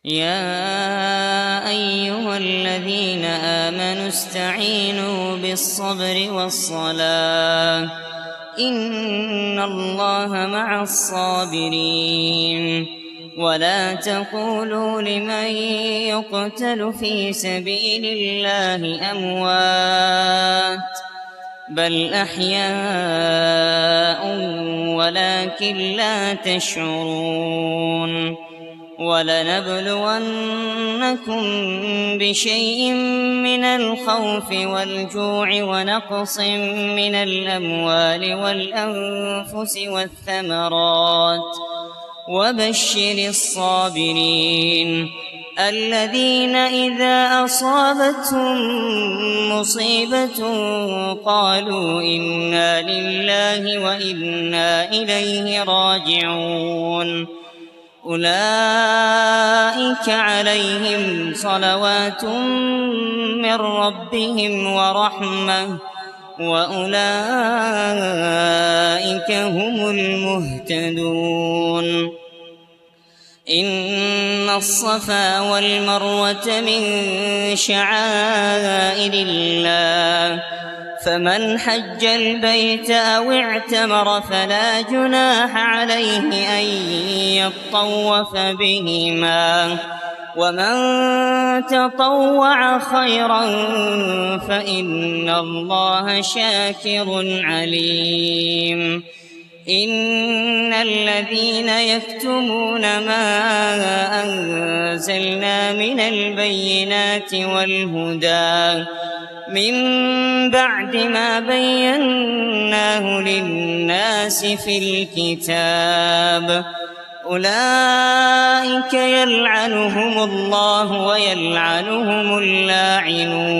يا أيها الذين آمنوا استعينوا بالصبر والصلاة إن الله مع الصابرين ولا تقولوا لمن يقتل في سبيل الله أموات بل أحياء ولكن لا تشعرون ولنبلونكم بشيء من الخوف والجوع ونقص من الأموال والأنفس والثمرات وبشر الصابرين الذين إذا أصابتهم مصيبة قالوا إنا لله وإنا إليه راجعون أولئك عليهم صلوات من ربهم ورحمة وأولئك هم المهتدون إن الصفا والمروة من شعائر الله فمن حج البيت أو اعتمر فلا جناح عليه أن يطوف بهما ومن تطوع خيرا فإن الله شاكر عليم إن الذين يكتمون ما أنزلنا من البينات والهدى من بعد ما بيناه للناس في الكتاب أولئك يلعنهم الله ويلعنهم اللاعنون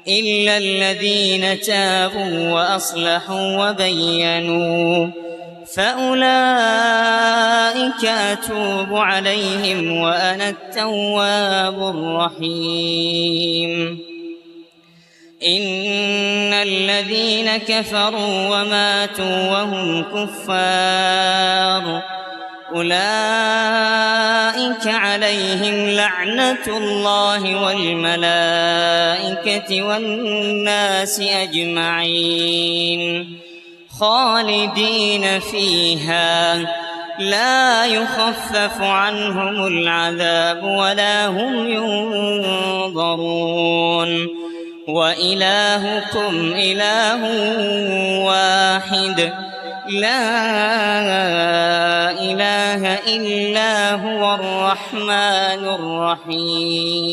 إلا الذين تابوا وأصلحوا وبينوا فأولئك أتوب عليهم وأنا التواب الرحيم إن الذين كفروا وماتوا وهم كفار أولئك عليهم لعنة الله والملائكة والناس أجمعين خالدين فيها لا يخفف عنهم العذاب ولا هم ينظرون وإلهكم إله واحد لا إله إلا هو الرحمن الرحيم